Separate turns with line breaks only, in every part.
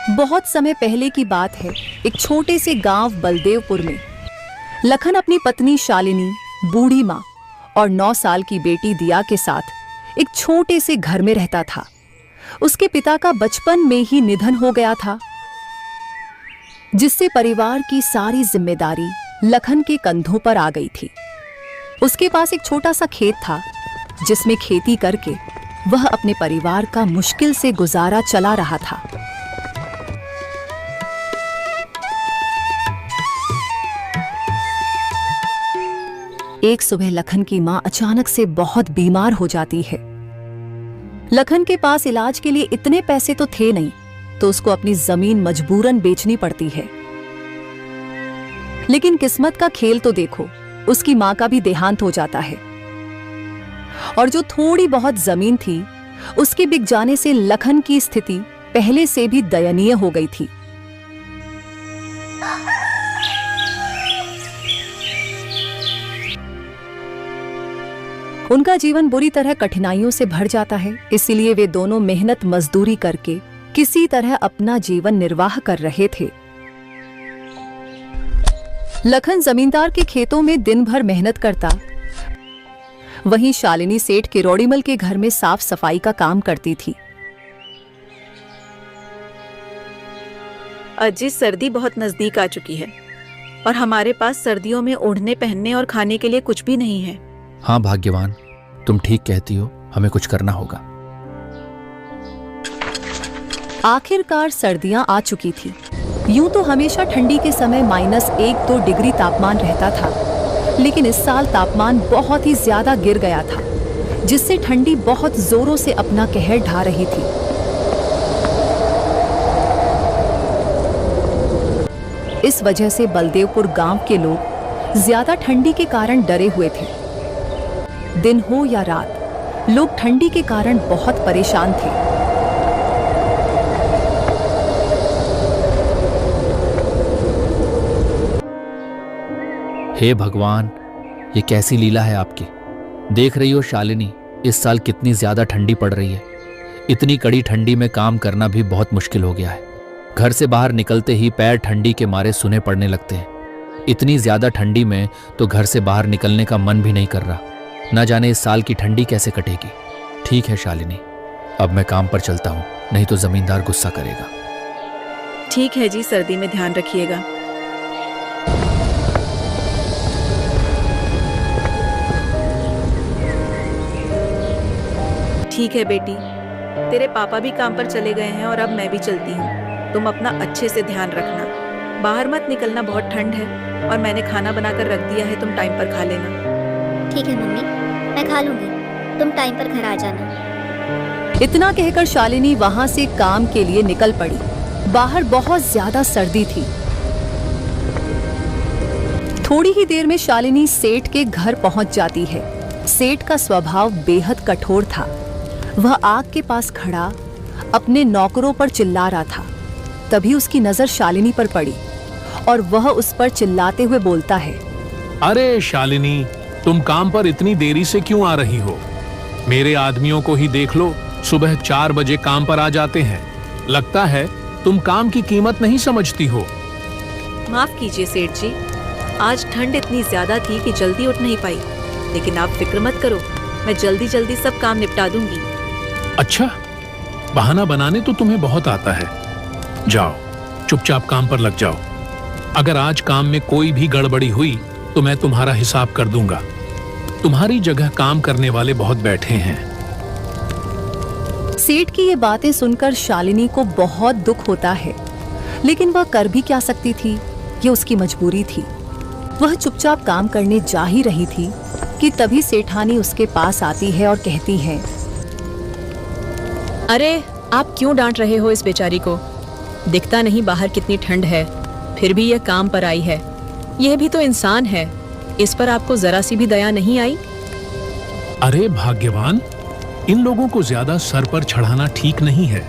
बहुत समय पहले की बात है। एक छोटे से गांव बलदेवपुर में लखन अपनी पत्नी शालिनी, बूढ़ी माँ और 9 साल की बेटी दिया के साथ एक छोटे से घर में रहता था। उसके पिता का बचपन में ही निधन हो गया था, जिससे परिवार की सारी जिम्मेदारी लखन के कंधों पर आ गई थी। उसके पास एक छोटा सा खेत था, जिसमें खेती करके वह अपने परिवार का मुश्किल से गुजारा चला रहा था। एक सुबह लखन की मां अचानक से बहुत बीमार हो जाती है। लखन के पास इलाज के लिए इतने पैसे तो थे नहीं, तो उसको अपनी जमीन मजबूरन बेचनी पड़ती है। लेकिन किस्मत का खेल तो देखो, उसकी मां का भी देहांत हो जाता है और जो थोड़ी बहुत जमीन थी उसके बिक जाने से लखन की स्थिति पहले से भी दयनीय हो गई थी। उनका जीवन बुरी तरह कठिनाइयों से भर जाता है, इसीलिए वे दोनों मेहनत मजदूरी करके किसी तरह अपना जीवन निर्वाह कर रहे थे। लखन जमींदार के खेतों में दिन भर मेहनत करता, वहीं शालिनी सेठ किरोड़ीमल के घर में साफ सफाई का काम करती थी।
अजी, सर्दी बहुत नजदीक आ चुकी है और हमारे पास सर्दियों में ओढ़ने, पहनने और खाने के लिए कुछ भी नहीं है।
हाँ भाग्यवान, तुम ठीक कहती हो, हमें कुछ करना होगा।
आखिरकार सर्दियां आ चुकी थी। यूं तो हमेशा ठंडी के समय -1-2 डिग्री तापमान रहता था, लेकिन इस साल तापमान बहुत ही ज्यादा गिर गया था, जिससे ठंडी बहुत जोरों से अपना कहर ढा रही थी। इस वजह से बलदेवपुर गांव के लोग ज्यादा ठंडी के कारण डरे हुए थे। दिन हो या रात, लोग ठंडी के कारण बहुत परेशान थे।
हे भगवान, ये कैसी लीला है आपकी। देख रही हो शालिनी, इस साल कितनी ज्यादा ठंडी पड़ रही है। इतनी कड़ी ठंडी में काम करना भी बहुत मुश्किल हो गया है। घर से बाहर निकलते ही पैर ठंडी के मारे सूने पड़ने लगते हैं। इतनी ज्यादा ठंडी में तो घर से बाहर निकलने का मन भी नहीं कर रहा। न जाने इस साल की ठंडी कैसे कटेगी। ठीक है शालिनी, अब मैं काम पर चलता हूँ, नहीं तो जमींदार गुस्सा करेगा।
ठीक है जी, सर्दी में ध्यान रखिएगा। ठीक है बेटी, तेरे पापा भी काम पर चले गए हैं और अब मैं भी चलती हूँ। तुम अपना अच्छे से ध्यान रखना, बाहर मत निकलना, बहुत ठंड है और मैंने खाना बनाकर रख दिया है, तुम टाइम पर खा लेना।
ठीक है मम्मी, मैं खा लूंगी, तुम टाइम पर घर आ जाना।
इतना कहकर शालिनी वहां से काम के लिए निकल पड़ी। बाहर बहुत ज्यादा सर्दी थी। थोड़ी ही देर में शालिनी सेठ के घर पहुंच जाती है। सेठ का स्वभाव बेहद कठोर था। वह आग के पास खड़ा अपने नौकरों पर चिल्ला रहा था। तभी उसकी नजर शालिनी पर पड़ी और वह उस पर चिल्लाते हुए बोलता है,
अरे शालिनी, तुम काम पर इतनी देरी से क्यों आ रही हो? मेरे आदमियों को ही देख लो, सुबह 4 बजे काम पर आ जाते हैं। लगता है तुम काम की कीमत नहीं समझती हो।
माफ कीजिए सेठ जी, आज ठंड इतनी ज्यादा थी कि जल्दी उठ नहीं पाई, लेकिन आप फिक्र मत करो, मैं जल्दी जल्दी सब काम निपटा दूंगी।
अच्छा, बहाना बनाने तो तुम्हें बहुत आता है। जाओ, चुपचाप काम पर लग जाओ। अगर आज काम में कोई भी गड़बड़ी हुई तो मैं तुम्हारा हिसाब कर दूंगा। तुम्हारी जगह काम करने वाले बहुत बैठे हैं।
सेठ की ये बातें सुनकर शालिनी को बहुत दुख होता है, लेकिन वह कर भी क्या सकती थी, ये उसकी मजबूरी थी। वह चुपचाप काम करने जा ही रही थी कि तभी सेठानी उसके पास आती है और कहती है,
अरे आप क्यों डांट रहे हो इस बेचारी को? दिखता नहीं बाहर कितनी ठंड है, फिर भी यह काम पर आई है। यह भी तो इंसान है, इस पर आपको जरा सी भी दया नहीं आई?
अरे भाग्यवान, इन लोगों को ज्यादा सर पर चढ़ाना ठीक नहीं है,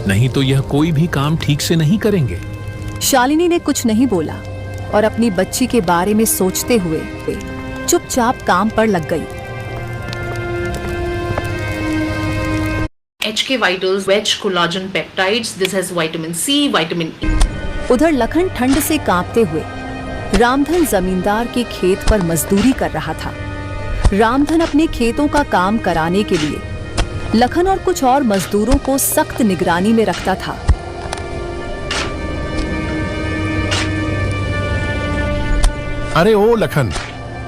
नहीं तो यह कोई भी काम ठीक से नहीं करेंगे।
शालिनी ने कुछ नहीं बोला और अपनी बच्ची के बारे में सोचते हुए चुपचाप काम पर लग गई।
HK Vitals Veg Collagen Peptides. This has vitamin C, vitamin E.
उधर लखन ठंड से कांपते हुए रामधन जमींदार के खेत पर मजदूरी कर रहा था। रामधन अपने खेतों का काम कराने के लिए लखन और कुछ और मजदूरों को सख्त निगरानी में रखता था।
अरे ओ लखन,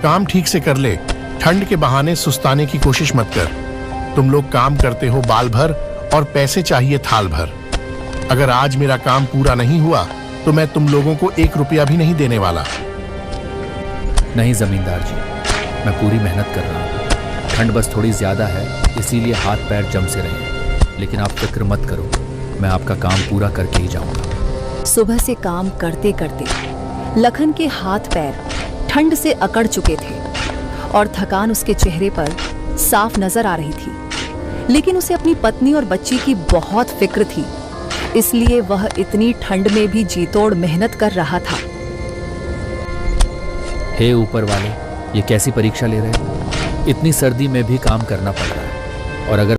काम ठीक से कर ले। ठंड के बहाने सुस्ताने की कोशिश मत कर। तुम लोग काम करते हो बाल भर और पैसे चाहिए थाल भर। अगर आज मेरा काम पूरा नहीं हुआ तो मैं तुम लोगों को 1 रुपया भी नहीं देने वाला।
नहीं जमींदार जी, मैं पूरी मेहनत कर रहा हूँ। ठंड बस थोड़ी ज्यादा है, इसीलिए हाथ पैर जम से रहे। लेकिन आप फिक्र मत करो, मैं आपका काम पूरा करके ही जाऊंगा।
सुबह से काम करते करते लखन के हाथ पैर ठंड से अकड़ चुके थे और थकान उसके चेहरे पर साफ नजर आ रही थी। लेकिन उसे अपनी पत्नी और बच्ची की बहुत फिक्र थी, इसलिए वह इतनी ठंड में भी जीतोड़ मेहनत कर रहा था।
हे ऊपर वाले, ये कैसी परीक्षा ले रहे हैं? इतनी सर्दी में भी काम करना पड़ रहा है, और अगर